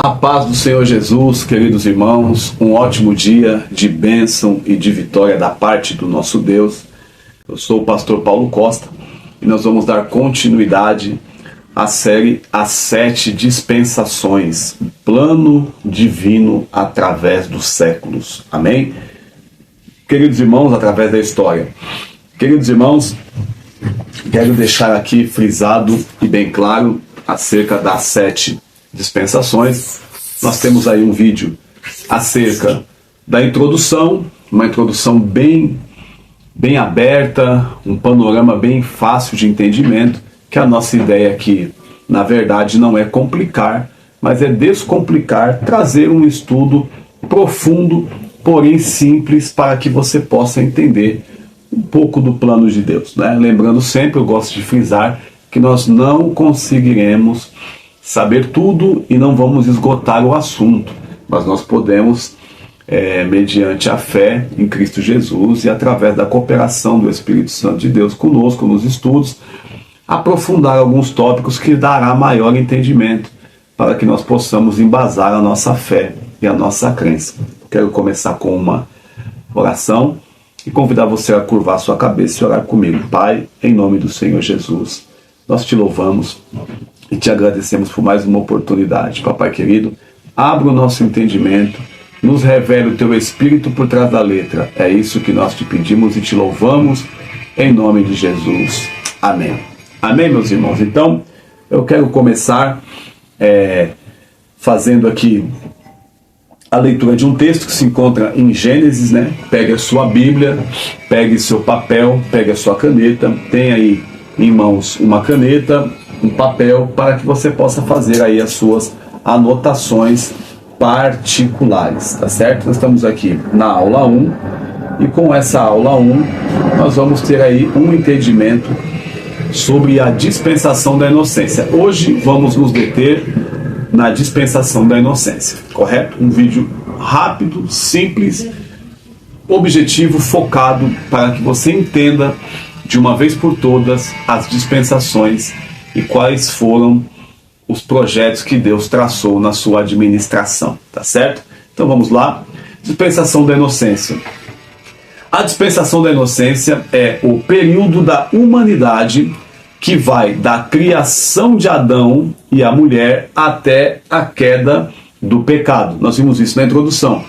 A paz do Senhor Jesus, queridos irmãos, um ótimo dia de bênção e de vitória da parte do nosso Deus. Eu sou o pastor Paulo Costa e nós vamos dar continuidade à série As 7 Dispensações, o plano divino através dos séculos. Amém? Queridos irmãos, através da história. Queridos irmãos, quero deixar aqui frisado e bem claro acerca das 7 dispensações. Nós temos aí um vídeo acerca da introdução, uma introdução bem aberta, um panorama bem fácil de entendimento, que a nossa ideia aqui, na verdade, não é complicar, mas é descomplicar, trazer um estudo profundo, porém simples, para que você possa entender um pouco do plano de Deus, né? Lembrando sempre, eu gosto de frisar, que nós não conseguiremos saber tudo e não vamos esgotar o assunto, mas nós podemos, mediante a fé em Cristo Jesus e através da cooperação do Espírito Santo de Deus conosco nos estudos, aprofundar alguns tópicos que dará maior entendimento para que nós possamos embasar a nossa fé e a nossa crença. Quero começar com uma oração e convidar você a curvar sua cabeça e orar comigo. Pai, em nome do Senhor Jesus, nós te louvamos e te agradecemos por mais uma oportunidade. Papai querido, abra o nosso entendimento, nos revele o teu Espírito por trás da letra. É isso que nós te pedimos e te louvamos em nome de Jesus. Amém. Amém, meus irmãos? Então, eu quero começar fazendo aqui a leitura de um texto que se encontra em Gênesis, né? Pegue a sua Bíblia, pegue seu papel, pegue a sua caneta, tenha aí em mãos uma caneta, um papel, para que você possa fazer aí as suas anotações particulares, tá certo? Nós estamos aqui na aula 1 e com essa aula 1 nós vamos ter aí um entendimento sobre a dispensação da inocência. Hoje vamos nos deter na dispensação da inocência, correto? Um vídeo rápido, simples, objetivo, focado, para que você entenda de uma vez por todas as dispensações e quais foram os projetos que Deus traçou na sua administração, tá certo? Então vamos lá. Dispensação da inocência. A dispensação da inocência é o período da humanidade que vai da criação de Adão e a mulher até a queda do pecado. Nós vimos isso na introdução.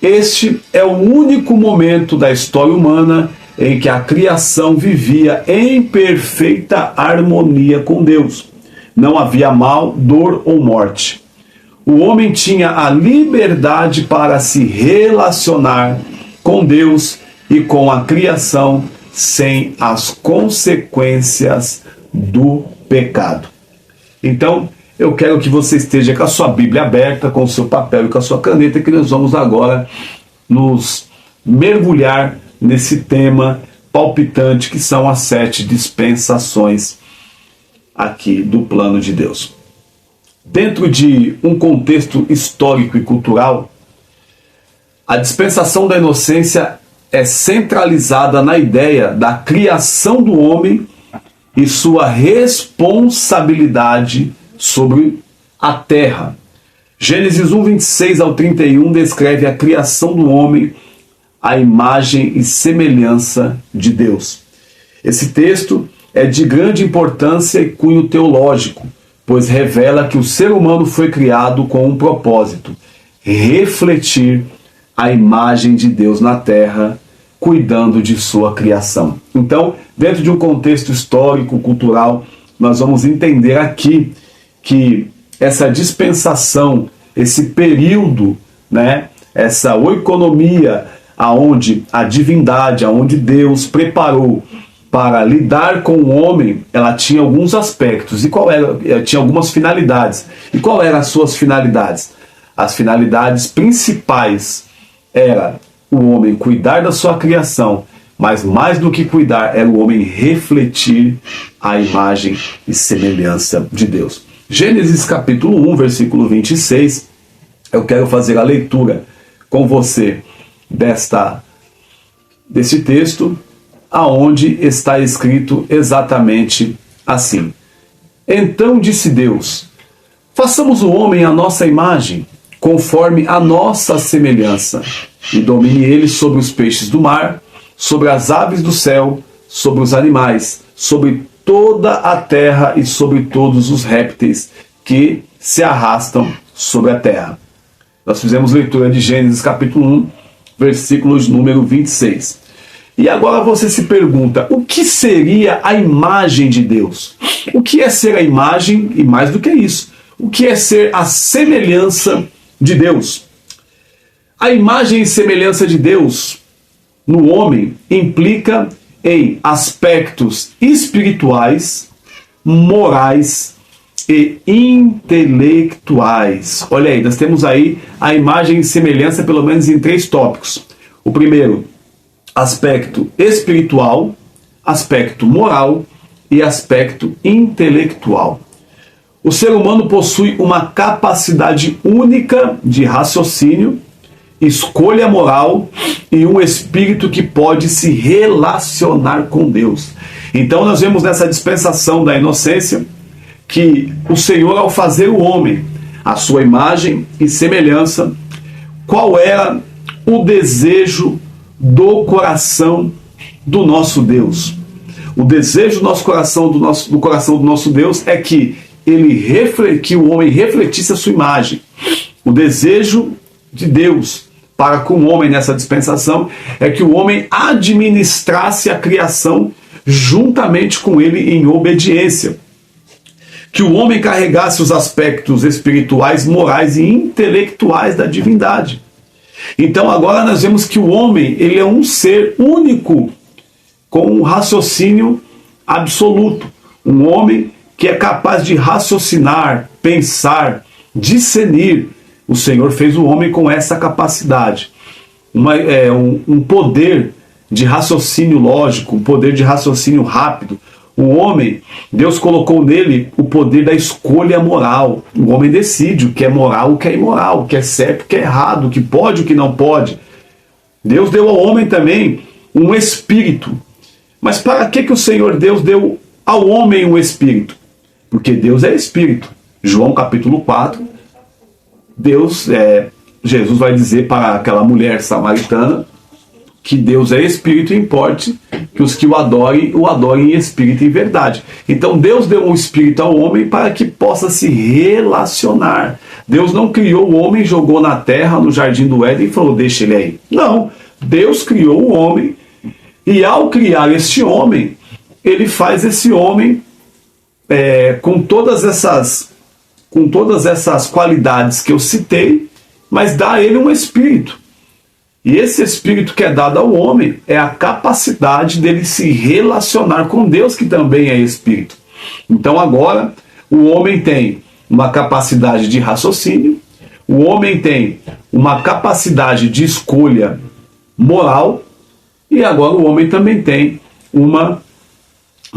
Este é o único momento da história humana em que a criação vivia em perfeita harmonia com Deus. Não havia mal, dor ou morte. O homem tinha a liberdade para se relacionar com Deus e com a criação sem as consequências do pecado. Então, eu quero que você esteja com a sua Bíblia aberta, com o seu papel e com a sua caneta, que nós vamos agora nos mergulhar nesse tema palpitante que são as 7 dispensações aqui do plano de Deus. Dentro de um contexto histórico e cultural, a dispensação da inocência é centralizada na ideia da criação do homem e sua responsabilidade sobre a terra. Gênesis 1, 26 ao 31 descreve a criação do homem à imagem e semelhança de Deus. Esse texto é de grande importância e cunho teológico, pois revela que o ser humano foi criado com um propósito: refletir a imagem de Deus na terra, cuidando de sua criação. Então, dentro de um contexto histórico, cultural, nós vamos entender aqui que essa dispensação, esse período, né, essa oikonomia, aonde a divindade, aonde Deus preparou para lidar com o homem, ela tinha alguns aspectos. E qual era? Tinha algumas finalidades. E qual eram as suas finalidades? As finalidades principais era o homem cuidar da sua criação, mas mais do que cuidar, era o homem refletir a imagem e semelhança de Deus. Gênesis capítulo 1, versículo 26, eu quero fazer a leitura com você desse texto, aonde está escrito exatamente assim: Então disse Deus: Façamos o homem à nossa imagem, conforme a nossa semelhança, e domine ele sobre os peixes do mar, sobre as aves do céu, sobre os animais, sobre toda a terra e sobre todos os répteis que se arrastam sobre a terra. Nós fizemos leitura de Gênesis capítulo 1, versículos número 26. E agora você se pergunta, o que seria a imagem de Deus? O que é ser a imagem e mais do que isso? O que é ser a semelhança de Deus? A imagem e semelhança de Deus no homem implica em aspectos espirituais, morais e intelectuais. Olha aí, nós temos aí a imagem e semelhança pelo menos em 3 tópicos. O primeiro, aspecto espiritual, aspecto moral e aspecto intelectual. O ser humano possui uma capacidade única de raciocínio, escolha moral e um espírito que pode se relacionar com Deus. Então nós vemos nessa dispensação da inocência que o Senhor, ao fazer o homem à sua imagem e semelhança, qual era o desejo do coração do nosso Deus? O desejo do nosso coração, do coração do nosso Deus, é que o homem refletisse a sua imagem. O desejo de Deus para com o homem nessa dispensação é que o homem administrasse a criação juntamente com ele em obediência. Que o homem carregasse os aspectos espirituais, morais e intelectuais da divindade. Então agora nós vemos que o homem, ele é um ser único, com um raciocínio absoluto. Um homem que é capaz de raciocinar, pensar, discernir. O Senhor fez o homem com essa capacidade. Um poder de raciocínio lógico, um poder de raciocínio rápido. O homem, Deus colocou nele o poder da escolha moral. O homem decide o que é moral, o que é imoral, o que é certo, o que é errado, o que pode, o que não pode. Deus deu ao homem também um espírito. Mas para que o Senhor Deus deu ao homem um espírito? Porque Deus é espírito. João capítulo 4, Jesus vai dizer para aquela mulher samaritana que Deus é espírito e importe que os que o adorem em espírito e em verdade. Então Deus deu um espírito ao homem para que possa se relacionar. Deus não criou o homem, jogou na terra, no jardim do Éden e falou, deixa ele aí. Não, Deus criou o homem e ao criar este homem, ele faz esse homem com todas essas qualidades que eu citei, mas dá a ele um espírito. E esse espírito que é dado ao homem é a capacidade dele se relacionar com Deus, que também é espírito. Então agora o homem tem uma capacidade de raciocínio, o homem tem uma capacidade de escolha moral, e agora o homem também tem um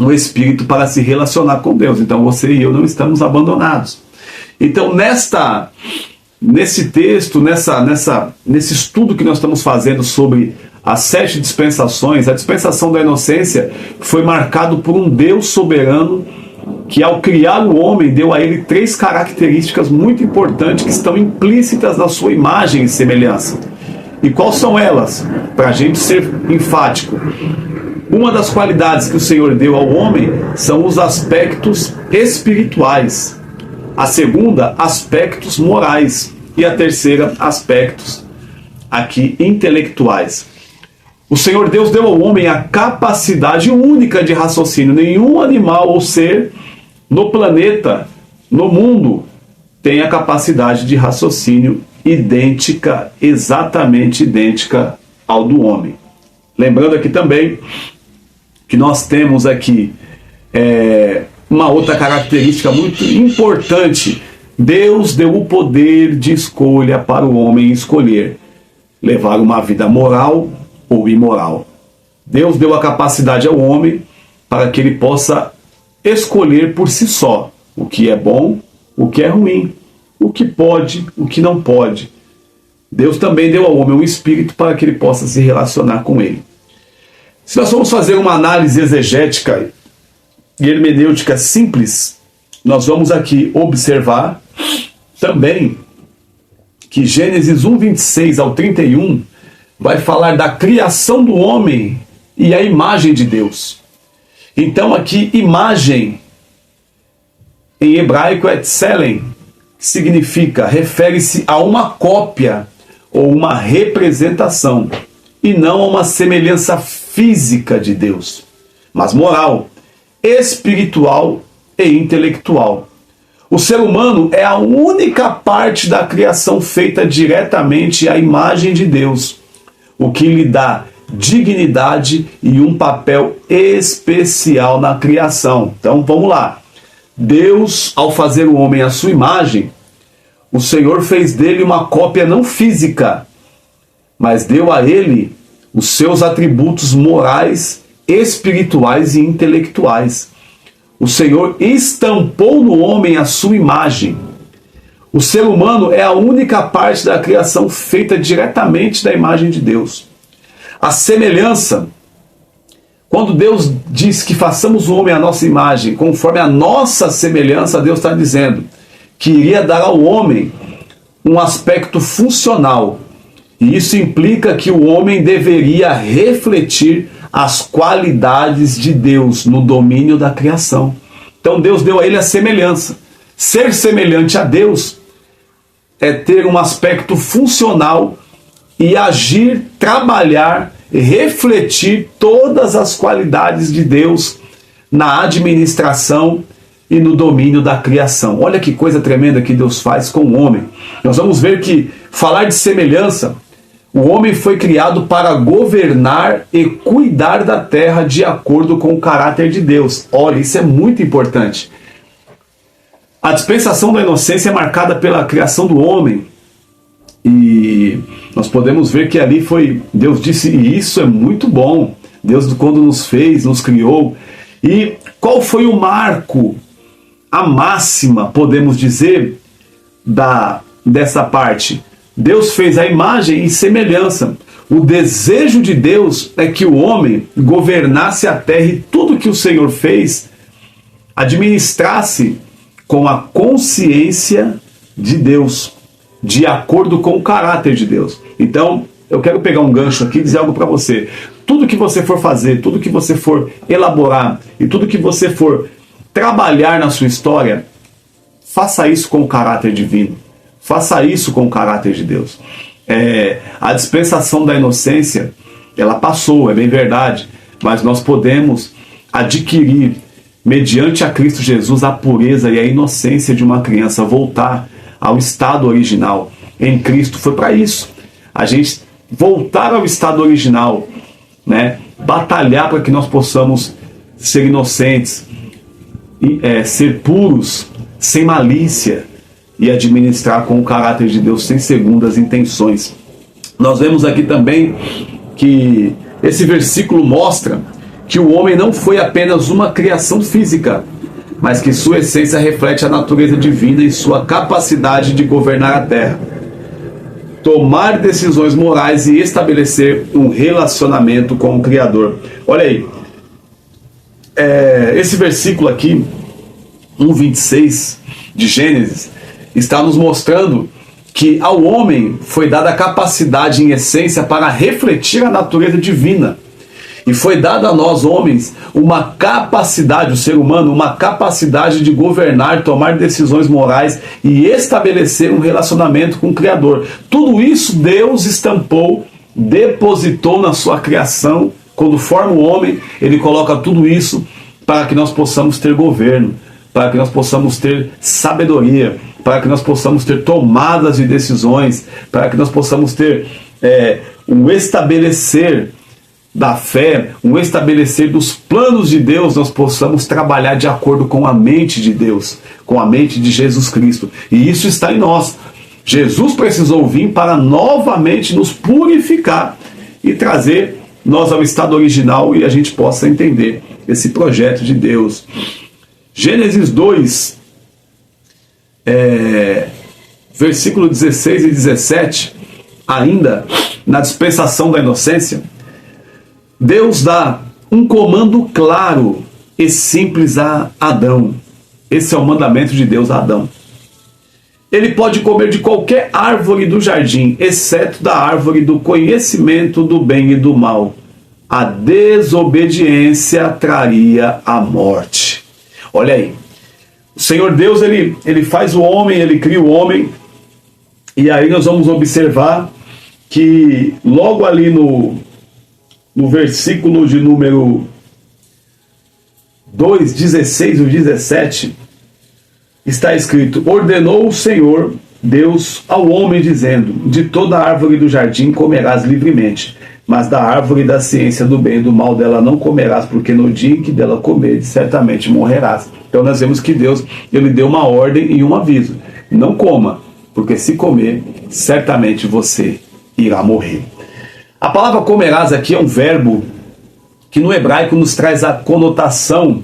espírito para se relacionar com Deus. Então você e eu não estamos abandonados. Então nesse texto, nesse estudo que nós estamos fazendo sobre as 7 dispensações, a dispensação da inocência foi marcado por um Deus soberano que, ao criar o homem, deu a ele 3 características muito importantes que estão implícitas na sua imagem e semelhança. E quais são elas? Para a gente ser enfático. Uma das qualidades que o Senhor deu ao homem são os aspectos espirituais. A segunda, aspectos morais. E a terceira, aspectos aqui intelectuais. O Senhor Deus deu ao homem a capacidade única de raciocínio. Nenhum animal ou ser no planeta, no mundo, tem a capacidade de raciocínio idêntica, exatamente idêntica ao do homem. Lembrando aqui também que nós temos aqui uma outra característica muito importante. Deus deu o poder de escolha para o homem escolher levar uma vida moral ou imoral. Deus deu a capacidade ao homem para que ele possa escolher por si só o que é bom, o que é ruim, o que pode, o que não pode. Deus também deu ao homem um espírito para que ele possa se relacionar com ele. Se nós formos fazer uma análise exegética e hermenêutica simples nós vamos aqui observar também que Gênesis 1, 26 ao 31 vai falar da criação do homem e a imagem de Deus. Então aqui, imagem, em hebraico é tselem, que significa, refere-se a uma cópia ou uma representação, e não a uma semelhança física de Deus, mas moral, espiritual e intelectual. O ser humano é a única parte da criação feita diretamente à imagem de Deus, o que lhe dá dignidade e um papel especial na criação. Então vamos lá. Deus, ao fazer o homem à sua imagem, o Senhor fez dele uma cópia não física, mas deu a ele os seus atributos morais, espirituais e intelectuais. O Senhor estampou no homem a sua imagem. O ser humano é a única parte da criação feita diretamente da imagem de Deus. A semelhança, quando Deus diz que façamos o homem à nossa imagem, conforme a nossa semelhança, Deus está dizendo que iria dar ao homem um aspecto funcional. E isso implica que o homem deveria refletir as qualidades de Deus no domínio da criação. Então Deus deu a ele a semelhança. Ser semelhante a Deus é ter um aspecto funcional e agir, trabalhar, refletir todas as qualidades de Deus na administração e no domínio da criação. Olha que coisa tremenda que Deus faz com o homem. Nós vamos ver que falar de semelhança, o homem foi criado para governar e cuidar da terra de acordo com o caráter de Deus. Olha, isso é muito importante. A dispensação da inocência é marcada pela criação do homem. E nós podemos ver que ali foi, Deus disse, e isso é muito bom. Deus, quando nos fez, nos criou. E qual foi o marco, a máxima, podemos dizer, dessa parte? Deus fez a imagem e semelhança. O desejo de Deus é que o homem governasse a terra e tudo que o Senhor fez administrasse com a consciência de Deus, de acordo com o caráter de Deus. Então, eu quero pegar um gancho aqui e dizer algo para você. Tudo que você for fazer, tudo que você for elaborar e tudo que você for trabalhar na sua história, faça isso com o caráter divino. Faça isso com o caráter de Deus. A dispensação da inocência, ela passou, é bem verdade, mas nós podemos adquirir, mediante a Cristo Jesus, a pureza e a inocência de uma criança, voltar ao estado original. Em Cristo foi para isso. A gente voltar ao estado original, né? Batalhar para que nós possamos ser inocentes, ser puros, sem malícia, e administrar com o caráter de Deus sem segundas intenções. Nós vemos aqui também que esse versículo mostra que o homem não foi apenas uma criação física, mas que sua essência reflete a natureza divina e sua capacidade de governar a terra, tomar decisões morais e estabelecer um relacionamento com o Criador. Olha aí, esse versículo aqui, 1:26 de Gênesis, está nos mostrando que ao homem foi dada a capacidade em essência para refletir a natureza divina. E foi dada a nós, homens, uma capacidade, o ser humano, uma capacidade de governar, tomar decisões morais e estabelecer um relacionamento com o Criador. Tudo isso Deus estampou, depositou na sua criação. Quando forma o homem, Ele coloca tudo isso para que nós possamos ter governo, para que nós possamos ter sabedoria, para que nós possamos ter tomadas de decisões, para que nós possamos ter um estabelecer da fé, um estabelecer dos planos de Deus, nós possamos trabalhar de acordo com a mente de Deus, com a mente de Jesus Cristo. E isso está em nós. Jesus precisou vir para novamente nos purificar e trazer nós ao estado original e a gente possa entender esse projeto de Deus. Gênesis 2, versículo 16 e 17, ainda na dispensação da inocência, Deus dá um comando claro e simples a Adão. Esse é o mandamento de Deus a Adão. Ele pode comer de qualquer árvore do jardim, exceto da árvore do conhecimento do bem e do mal. A desobediência traria a morte. Olha aí. O Senhor Deus, ele faz o homem, ele cria o homem. E aí nós vamos observar que logo ali no versículo de número 2, 16 e 17, está escrito: ordenou o Senhor Deus ao homem, dizendo: de toda árvore do jardim comerás livremente, mas da árvore da ciência do bem e do mal dela não comerás, porque no dia em que dela comeres, certamente morrerás. Então nós vemos que Deus, ele deu uma ordem e um aviso: não coma, porque se comer, certamente você irá morrer. A palavra comerás aqui é um verbo que no hebraico nos traz a conotação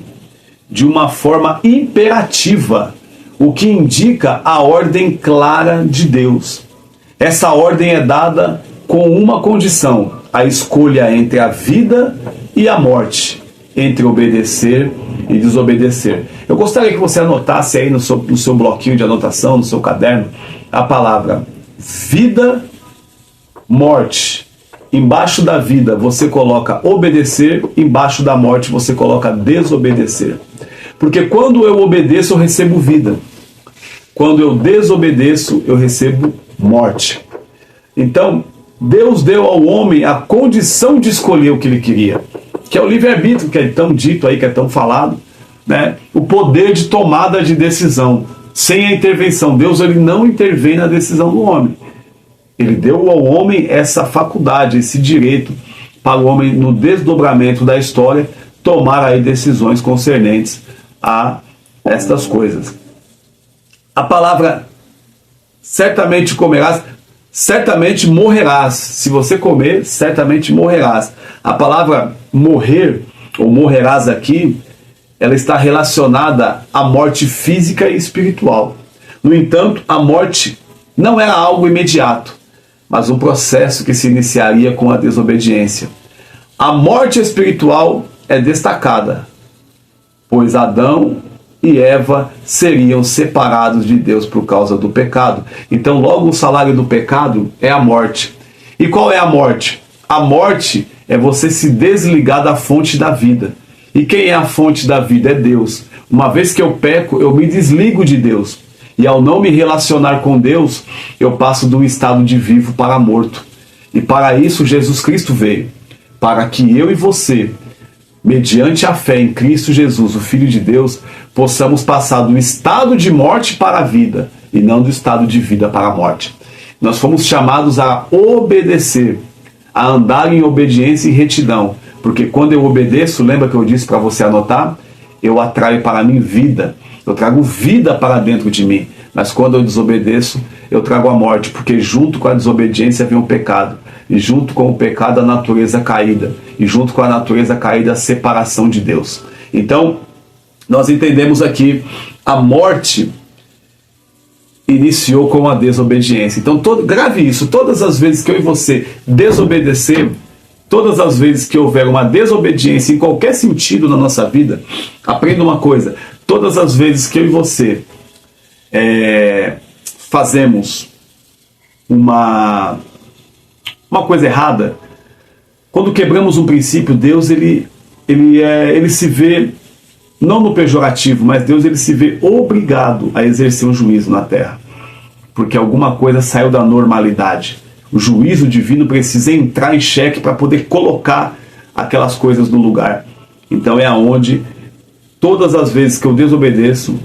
de uma forma imperativa, o que indica a ordem clara de Deus. Essa ordem é dada com uma condição: a escolha entre a vida e a morte, entre obedecer e desobedecer. Eu gostaria que você anotasse aí no seu bloquinho de anotação, no seu caderno, a palavra vida, morte. Embaixo da vida você coloca obedecer, embaixo da morte você coloca desobedecer. Porque quando eu obedeço, eu recebo vida. Quando eu desobedeço, eu recebo morte. Então, Deus deu ao homem a condição de escolher o que ele queria, que é o livre-arbítrio, que é tão dito aí, que é tão falado, né? O poder de tomada de decisão, sem a intervenção. Deus, ele não intervém na decisão do homem. Ele deu ao homem essa faculdade, esse direito, para o homem, no desdobramento da história, tomar aí decisões concernentes a estas coisas. A palavra certamente comerás, certamente morrerás. Se você comer, certamente morrerás. A palavra morrer, ou morrerás aqui, ela está relacionada à morte física e espiritual. No entanto, a morte não era algo imediato, mas um processo que se iniciaria com a desobediência. A morte espiritual é destacada, pois Adão e Eva seriam separados de Deus por causa do pecado. Então, logo o salário do pecado é a morte. E qual é a morte? A morte é você se desligar da fonte da vida. E quem é a fonte da vida? É Deus. Uma vez que eu peco, eu me desligo de Deus. E ao não me relacionar com Deus, eu passo de um estado de vivo para morto. E para isso Jesus Cristo veio, para que eu e você, mediante a fé em Cristo Jesus, o Filho de Deus, possamos passar do estado de morte para a vida, e não do estado de vida para a morte. Nós fomos chamados a obedecer, a andar em obediência e retidão, porque quando eu obedeço, lembra que eu disse para você anotar? Eu atraio para mim vida, eu trago vida para dentro de mim. Mas quando eu desobedeço, eu trago a morte, porque junto com a desobediência vem o pecado, e junto com o pecado a natureza caída, e junto com a natureza caída a separação de Deus. Então, nós entendemos aqui, a morte iniciou com a desobediência. Então, grave isso: todas as vezes que eu e você desobedecer, todas as vezes que houver uma desobediência em qualquer sentido na nossa vida, aprenda uma coisa: todas as vezes que eu e você fazemos uma coisa errada, quando quebramos um princípio, Deus ele se vê, não no pejorativo, mas Deus ele se vê obrigado a exercer um juízo na terra, porque alguma coisa saiu da normalidade. O juízo divino precisa entrar em xeque para poder colocar aquelas coisas no lugar. Então é aonde, todas as vezes que eu desobedeço,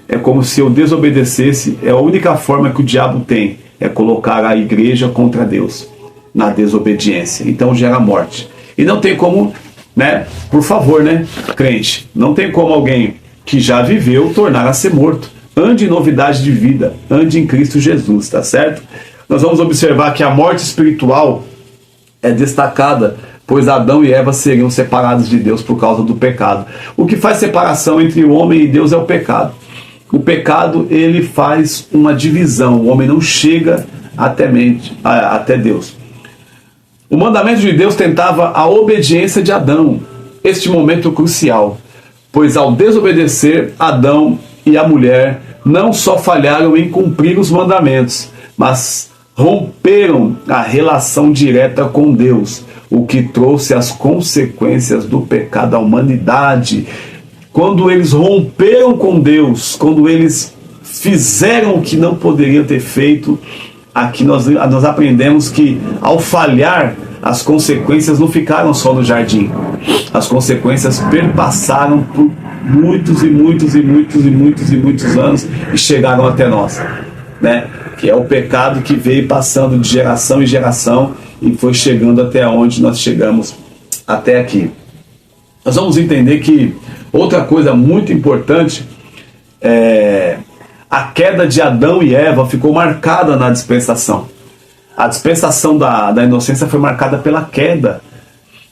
é como se eu desobedecesse. É a única forma que o diabo tem, é colocar a igreja contra Deus, na desobediência. Então gera morte. E não tem como, né, por favor, né, crente, não tem como alguém que já viveu tornar a ser morto. Ande em novidade de vida, ande em Cristo Jesus, tá certo? Nós vamos observar que a morte espiritual é destacada, pois Adão e Eva seriam separados de Deus por causa do pecado. O que faz separação entre o homem e Deus é o pecado. O pecado, ele faz uma divisão, o homem não chega até Deus. O mandamento de Deus tentava a obediência de Adão, este momento crucial, pois ao desobedecer, Adão e a mulher não só falharam em cumprir os mandamentos, mas romperam a relação direta com Deus, o que trouxe as consequências do pecado à humanidade. Quando eles romperam com Deus, quando eles fizeram o que não poderiam ter feito, aqui nós aprendemos que ao falhar, as consequências não ficaram só no jardim. As consequências perpassaram por muitos anos e chegaram até nós, né? Que é o pecado que veio passando de geração em geração e foi chegando até onde nós chegamos até aqui. Nós vamos entender que outra coisa muito importante é a queda de Adão e Eva ficou marcada na dispensação. A dispensação da inocência foi marcada pela queda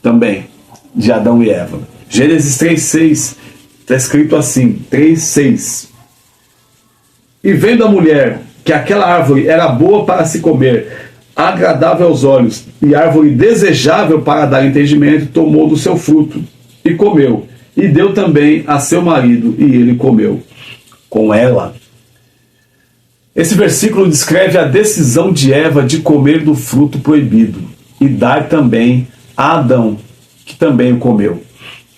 também de Adão e Eva. Gênesis 3:6 está escrito assim, 3:6. E vendo a mulher que aquela árvore era boa para se comer, agradável aos olhos, e árvore desejável para dar entendimento, tomou do seu fruto e comeu, e deu também a seu marido, e ele comeu com ela. Esse versículo descreve a decisão de Eva de comer do fruto proibido e dar também a Adão, que também o comeu.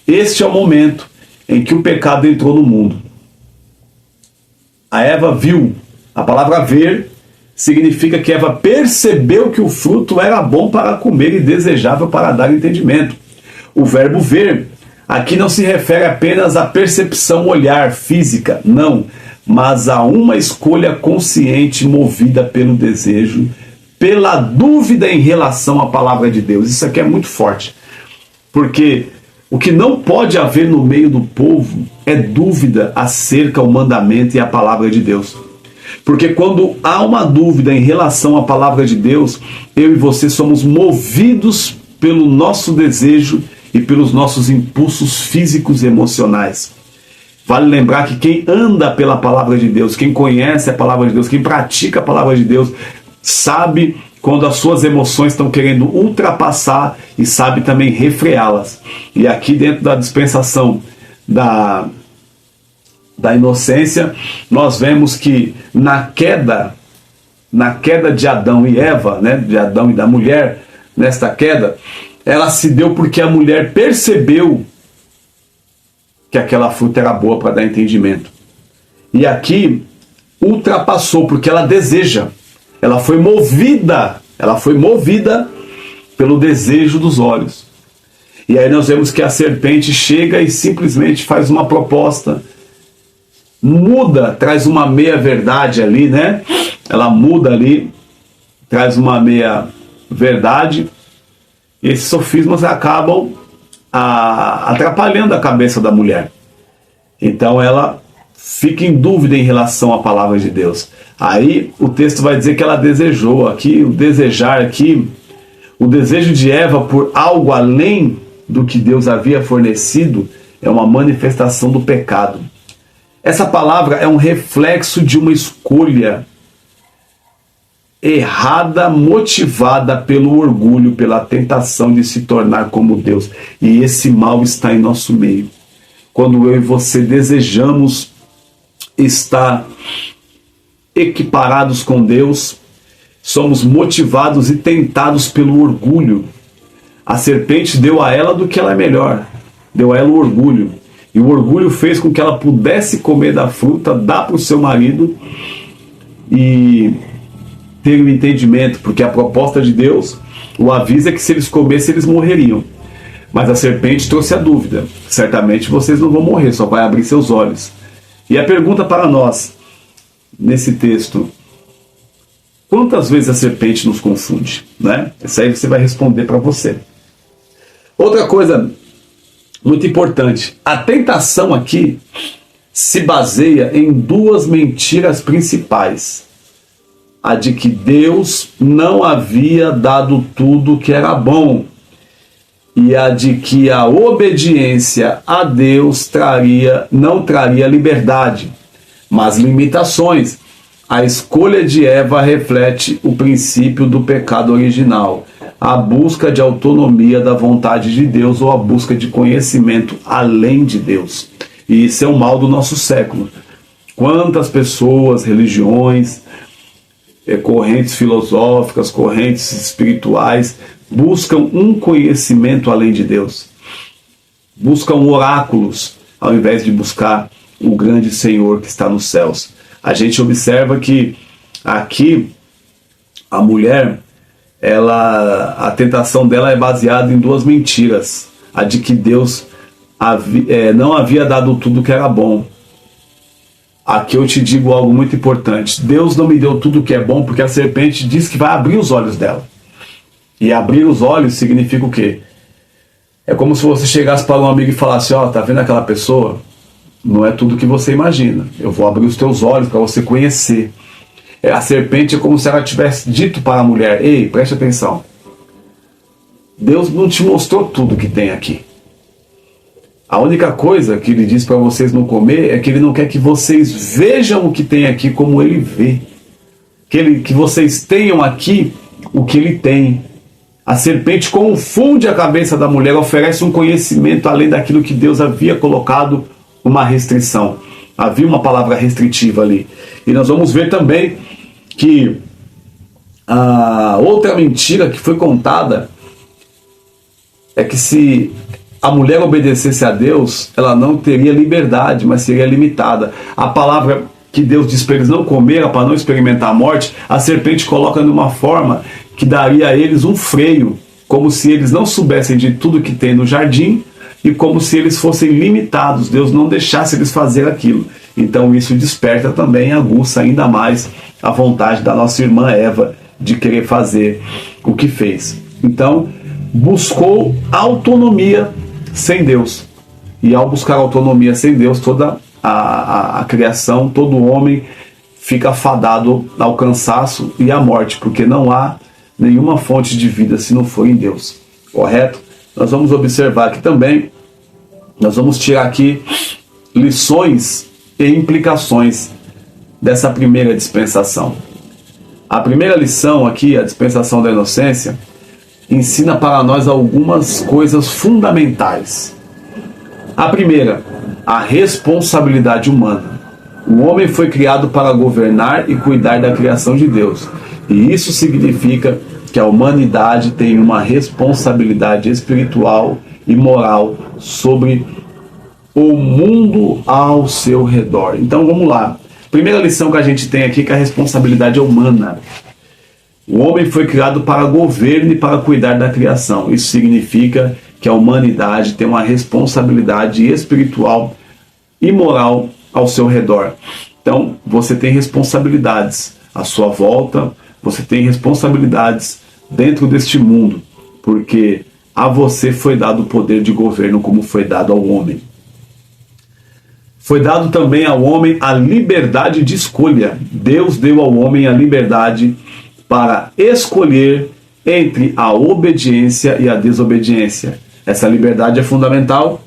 Este é o momento em que o pecado entrou no mundo. A Eva viu. A palavra ver significa que Eva percebeu que o fruto era bom para comer e desejável para dar entendimento. O verbo ver aqui não se refere apenas à percepção olhar física, não, mas a uma escolha consciente movida pelo desejo, pela dúvida em relação à palavra de Deus. Isso aqui é muito forte, porque o que não pode haver no meio do povo é dúvida acerca ao mandamento e à palavra de Deus. Porque quando há uma dúvida em relação à palavra de Deus, eu e você somos movidos pelo nosso desejo e pelos nossos impulsos físicos e emocionais. Vale lembrar que quem anda pela palavra de Deus, quem conhece a palavra de Deus, quem pratica a palavra de Deus, sabe quando as suas emoções estão querendo ultrapassar e sabe também refreá-las. E aqui dentro da dispensação da inocência, nós vemos que na queda de Adão e Eva, né, de Adão e da mulher, nesta queda, ela se deu porque a mulher percebeu que aquela fruta era boa para dar entendimento. E aqui ultrapassou, porque ela deseja. Ela foi movida pelo desejo dos olhos. E aí nós vemos que a serpente chega e simplesmente faz uma proposta, muda, traz uma meia-verdade ali, né? Ela muda ali, traz uma meia-verdade, e esses sofismas acabam atrapalhando a cabeça da mulher. Então ela fica em dúvida em relação à palavra de Deus. Aí o texto vai dizer que ela desejou. Aqui, o desejar aqui, o desejo de Eva por algo além do que Deus havia fornecido, é uma manifestação do pecado. Essa palavra é um reflexo de uma escolha errada, motivada pelo orgulho, pela tentação de se tornar como Deus. E esse mal está em nosso meio. Quando eu e você desejamos estar equiparados com Deus, somos motivados e tentados pelo orgulho. A serpente deu a ela do que ela é melhor, deu a ela o orgulho. E o orgulho fez com que ela pudesse comer da fruta, dar para o seu marido e ter o entendimento, porque a proposta de Deus, o aviso é que se eles comessem, eles morreriam. Mas a serpente trouxe a dúvida. Certamente vocês não vão morrer, só vai abrir seus olhos. E a pergunta para nós, nesse texto, quantas vezes a serpente nos confunde? Né? Isso aí você vai responder para você. Outra coisa muito importante, a tentação aqui se baseia em duas mentiras principais. A de que Deus não havia dado tudo que era bom, e a de que a obediência a Deus não traria liberdade, mas limitações. A escolha de Eva reflete o princípio do pecado original, a busca de autonomia da vontade de Deus ou a busca de conhecimento além de Deus. E isso é o mal do nosso século. Quantas pessoas, religiões, correntes filosóficas, correntes espirituais, buscam um conhecimento além de Deus. Buscam oráculos, ao invés de buscar o grande Senhor que está nos céus. A gente observa que aqui a mulher, a tentação dela é baseada em duas mentiras. A de que Deus não havia dado tudo que era bom. Aqui eu te digo algo muito importante. Deus não me deu tudo que é bom, porque a serpente diz que vai abrir os olhos dela. E abrir os olhos significa o quê? É como se você chegasse para um amigo e falasse: ó, tá vendo aquela pessoa? Não é tudo que você imagina. Eu vou abrir os teus olhos para você conhecer. A serpente é como se ela tivesse dito para a mulher: ei, preste atenção. Deus não te mostrou tudo que tem aqui. A única coisa que ele diz para vocês não comer é que ele não quer que vocês vejam o que tem aqui como ele vê. Que vocês tenham aqui o que ele tem. A serpente confunde a cabeça da mulher, oferece um conhecimento além daquilo que Deus havia colocado uma restrição. Havia uma palavra restritiva ali. E nós vamos ver também que a outra mentira que foi contada é que se a mulher obedecesse a Deus, ela não teria liberdade, mas seria limitada. A palavra que Deus diz para eles não comerem, para não experimentar a morte, a serpente coloca de uma forma que daria a eles um freio, como se eles não soubessem de tudo que tem no jardim e como se eles fossem limitados, Deus não deixasse eles fazer aquilo. Então isso desperta também, aguça ainda mais a vontade da nossa irmã Eva de querer fazer o que fez. Então, buscou autonomia sem Deus. E ao buscar autonomia sem Deus, toda a criação, todo homem fica fadado ao cansaço e à morte, porque não há nenhuma fonte de vida se não for em Deus. Correto? Nós vamos observar aqui também, nós vamos tirar aqui lições e implicações dessa primeira dispensação. A primeira lição aqui, a dispensação da inocência, ensina para nós algumas coisas fundamentais. A primeira, a responsabilidade humana. O homem foi criado para governar e cuidar da criação de Deus. E isso significa que a humanidade tem uma responsabilidade espiritual e moral sobre o mundo ao seu redor. Então vamos lá. Primeira lição que a gente tem aqui é que a responsabilidade é humana. O homem foi criado para governo e para cuidar da criação. Isso significa que a humanidade tem uma responsabilidade espiritual e moral ao seu redor. Então, você tem responsabilidades à sua volta, você tem responsabilidades dentro deste mundo, porque a você foi dado o poder de governo como foi dado ao homem. Foi dado também ao homem a liberdade de escolha. Deus deu ao homem a liberdade para escolher entre a obediência e a desobediência. Essa liberdade é fundamental,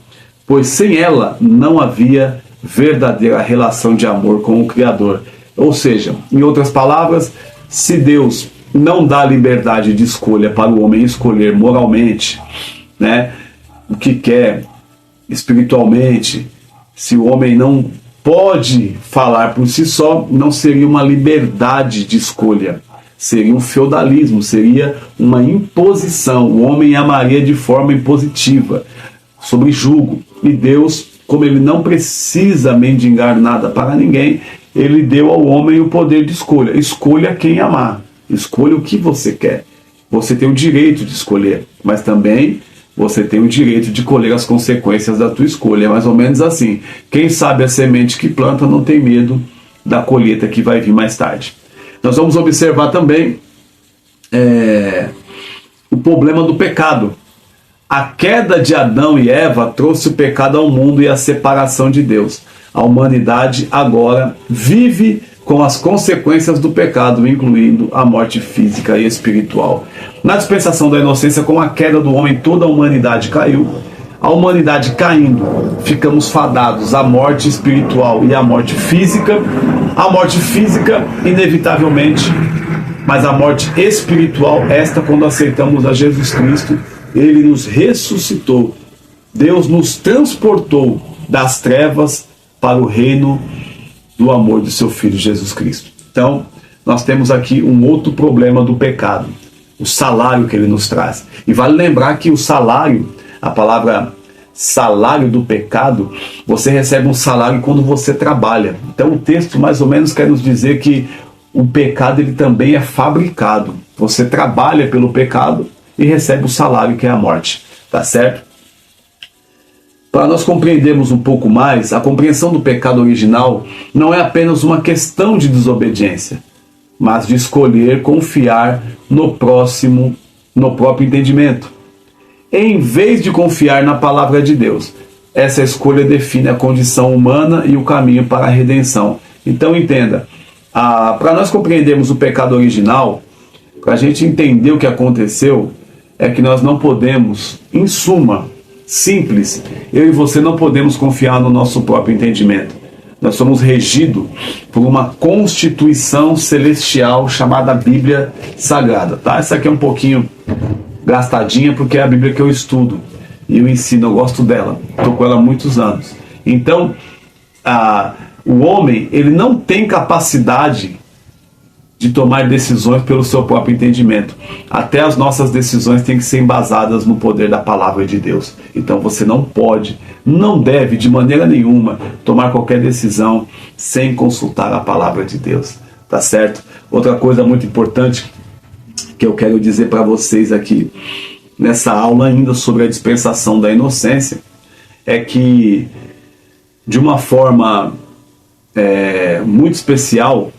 pois sem ela não havia verdadeira relação de amor com o Criador. Ou seja, em outras palavras, se Deus não dá liberdade de escolha para o homem escolher moralmente, né, o que quer espiritualmente, se o homem não pode falar por si só, não seria uma liberdade de escolha. Seria um feudalismo, seria uma imposição. O homem amaria de forma impositiva, sobre jugo. E Deus, como ele não precisa mendigar nada para ninguém, ele deu ao homem o poder de escolha. Escolha quem amar. Escolha o que você quer. Você tem o direito de escolher, mas também você tem o direito de colher as consequências da tua escolha. É mais ou menos assim. Quem sabe a semente que planta não tem medo da colheita que vai vir mais tarde. Nós vamos observar também o problema do pecado. A queda de Adão e Eva trouxe o pecado ao mundo e a separação de Deus. A humanidade agora vive com as consequências do pecado, incluindo a morte física e espiritual. Na dispensação da inocência, com a queda do homem, toda a humanidade caiu. A humanidade caindo, ficamos fadados à morte espiritual e à morte física. A morte física, inevitavelmente, mas a morte espiritual, esta quando aceitamos a Jesus Cristo, ele nos ressuscitou. Deus nos transportou das trevas para o reino do amor de seu Filho Jesus Cristo. Então, nós temos aqui um outro problema do pecado, o salário que ele nos traz. E vale lembrar que o salário, a palavra salário do pecado, você recebe um salário quando você trabalha. Então o texto mais ou menos quer nos dizer que o pecado ele também é fabricado. Você trabalha pelo pecado e recebe o salário que é a morte. Tá certo? Para nós compreendermos um pouco mais, a compreensão do pecado original não é apenas uma questão de desobediência, mas de escolher confiar no próprio entendimento, em vez de confiar na palavra de Deus. Essa escolha define a condição humana e o caminho para a redenção. Então entenda, para nós compreendermos o pecado original, para a gente entender o que aconteceu, é que nós não podemos, em suma, simples, eu e você não podemos confiar no nosso próprio entendimento. Nós somos regidos por uma constituição celestial chamada Bíblia Sagrada. Tá? Essa aqui é um pouquinho gastadinha porque é a Bíblia que eu estudo e eu ensino, eu gosto dela, estou com ela há muitos anos. Então, o homem ele não tem capacidade de tomar decisões pelo seu próprio entendimento. Até as nossas decisões têm que ser embasadas no poder da palavra de Deus. Então você não pode, não deve de maneira nenhuma tomar qualquer decisão sem consultar a palavra de Deus. Tá certo? Outra coisa muito importante que eu quero dizer para vocês aqui nessa aula ainda sobre a dispensação da inocência é que de uma forma muito especial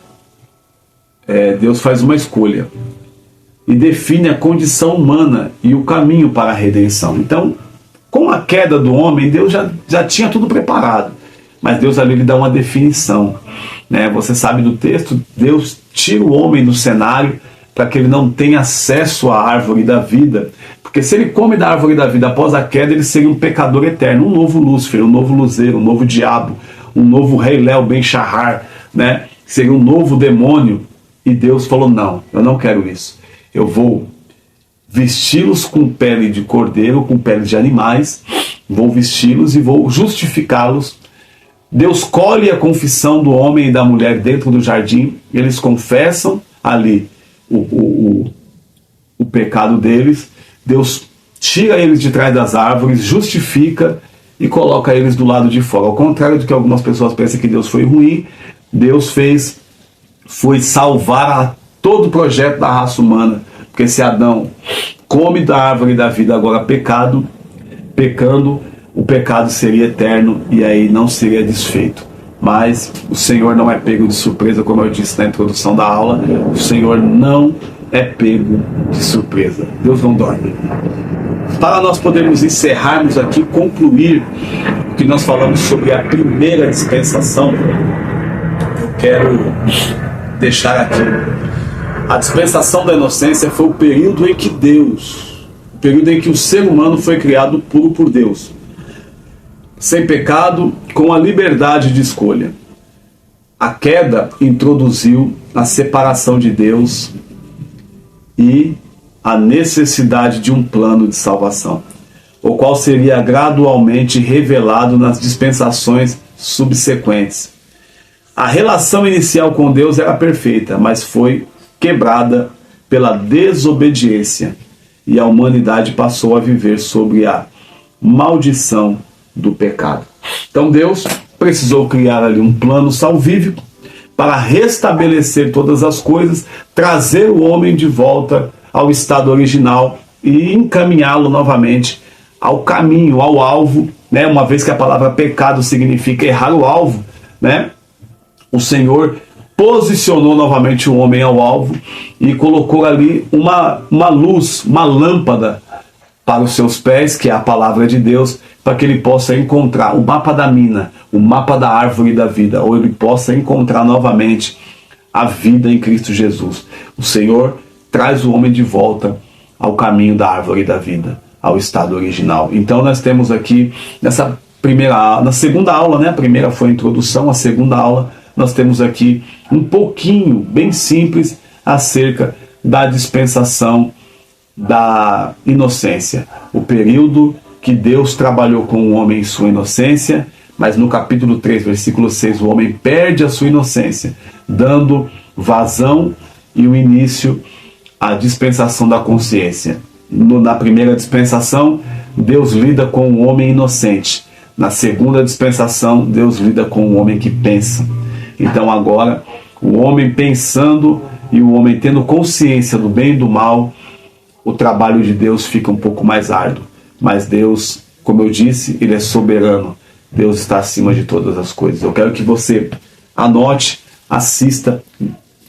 Deus faz uma escolha e define a condição humana e o caminho para a redenção. Então, com a queda do homem, Deus já tinha tudo preparado, mas Deus ali lhe dá uma definição, né? Você sabe do texto, Deus tira o homem do cenário para que ele não tenha acesso à árvore da vida, porque se ele come da árvore da vida após a queda, ele seria um pecador eterno, um novo Lúcifer, um novo Luzeiro, um novo diabo, um novo Rei Léo Ben Shahar, né? Seria um novo demônio. E Deus falou, não, eu não quero isso. Eu vou vesti-los com pele de cordeiro, com pele de animais, vou vesti-los e vou justificá-los. Deus colhe a confissão do homem e da mulher dentro do jardim, eles confessam ali o pecado deles, Deus tira eles de trás das árvores, justifica e coloca eles do lado de fora. Ao contrário do que algumas pessoas pensam que Deus foi ruim, Deus foi salvar todo o projeto da raça humana, porque se Adão come da árvore da vida agora pecando, o pecado seria eterno e aí não seria desfeito. Mas o Senhor não é pego de surpresa, como eu disse na introdução da aula, o Senhor não é pego de surpresa. Deus não dorme. Para nós podermos encerrarmos aqui, concluir o que nós falamos sobre a primeira dispensação, eu quero deixar aqui. A dispensação da inocência foi o período em que o período em que o ser humano foi criado puro por Deus, sem pecado, com a liberdade de escolha. A queda introduziu a separação de Deus e a necessidade de um plano de salvação, o qual seria gradualmente revelado nas dispensações subsequentes. A relação inicial com Deus era perfeita, mas foi quebrada pela desobediência e a humanidade passou a viver sobre a maldição do pecado. Então Deus precisou criar ali um plano salvífico para restabelecer todas as coisas, trazer o homem de volta ao estado original e encaminhá-lo novamente ao caminho, ao alvo, né? Uma vez que a palavra pecado significa errar o alvo, né? O Senhor posicionou novamente o homem ao alvo e colocou ali uma luz, uma lâmpada para os seus pés, que é a palavra de Deus, para que ele possa encontrar o mapa da mina, o mapa da árvore da vida, ou ele possa encontrar novamente a vida em Cristo Jesus. O Senhor traz o homem de volta ao caminho da árvore da vida, ao estado original. Então nós temos aqui, na segunda aula, né? A primeira foi a introdução, a segunda aula, nós temos aqui um pouquinho, bem simples, acerca da dispensação da inocência. O período que Deus trabalhou com o homem em sua inocência, Mas no capítulo 3, versículo 6, o homem perde a sua inocência, dando vazão e o início à dispensação da consciência. Na primeira dispensação, Deus lida com o homem inocente. Na segunda dispensação, Deus lida com o homem que pensa. Então agora, o homem pensando e o homem tendo consciência do bem e do mal, o trabalho de Deus fica um pouco mais árduo. Mas Deus, como eu disse, Ele é soberano. Deus está acima de todas as coisas. Eu quero que você anote, assista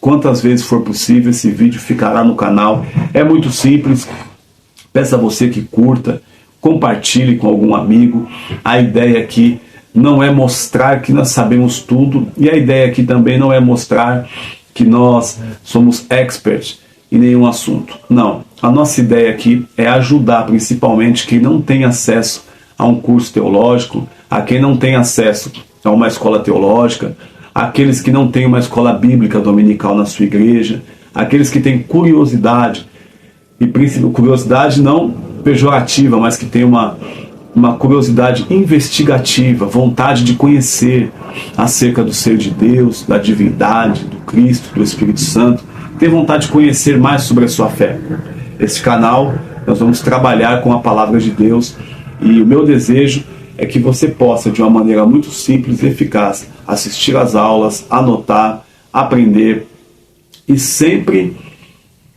quantas vezes for possível. Esse vídeo ficará no canal. É muito simples. Peço a você que curta, compartilhe com algum amigo. A ideia aqui não é mostrar que nós sabemos tudo, e a ideia aqui também não é mostrar que nós somos experts em nenhum assunto. Não, a nossa ideia aqui é ajudar principalmente quem não tem acesso a um curso teológico, a quem não tem acesso a uma escola teológica, aqueles que não têm uma escola bíblica dominical na sua igreja, aqueles que têm curiosidade, e curiosidade não pejorativa, mas que tem uma curiosidade investigativa, vontade de conhecer acerca do ser de Deus, da divindade, do Cristo, do Espírito Santo, tem vontade de conhecer mais sobre a sua fé. Esse canal, nós vamos trabalhar com a palavra de Deus, e o meu desejo é que você possa, de uma maneira muito simples e eficaz, assistir às aulas, anotar, aprender, e sempre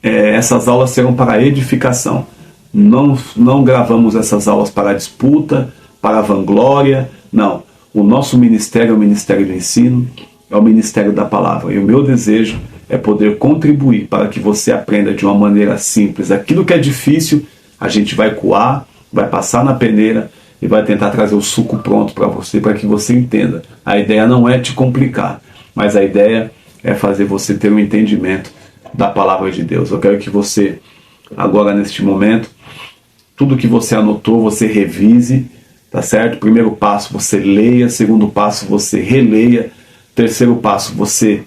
essas aulas serão para edificação. Não gravamos essas aulas para disputa, para vanglória, não. O nosso ministério é o ministério do ensino, é o ministério da palavra. E o meu desejo é poder contribuir para que você aprenda de uma maneira simples. Aquilo que é difícil, a gente vai coar, vai passar na peneira e vai tentar trazer o suco pronto para você, para que você entenda. A ideia não é te complicar, mas a ideia é fazer você ter um entendimento da palavra de Deus. Eu quero que você, agora neste momento, tudo que você anotou, você revise, tá certo? Primeiro passo, você leia. Segundo passo, você releia. Terceiro passo, você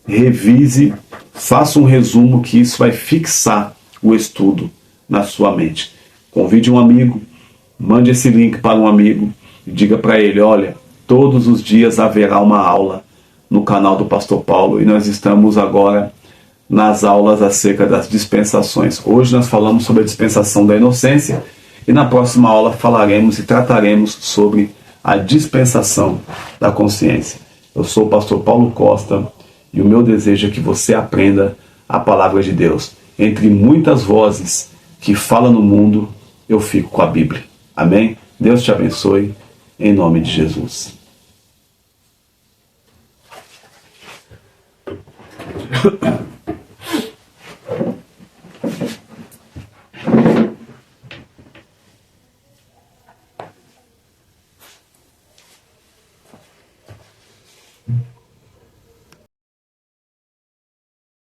revise. Faça um resumo, que isso vai fixar o estudo na sua mente. Convide um amigo, mande esse link para um amigo e diga para ele: olha, todos os dias haverá uma aula no canal do Pastor Paulo, e nós estamos agora nas aulas acerca das dispensações. Hoje nós falamos sobre a dispensação da inocência, e na próxima aula falaremos e trataremos sobre a dispensação da consciência. Eu sou o pastor Paulo Costa, e o meu desejo é que você aprenda a palavra de Deus. Entre muitas vozes que falam no mundo, eu fico com a Bíblia. Amém? Deus te abençoe, em nome de Jesus.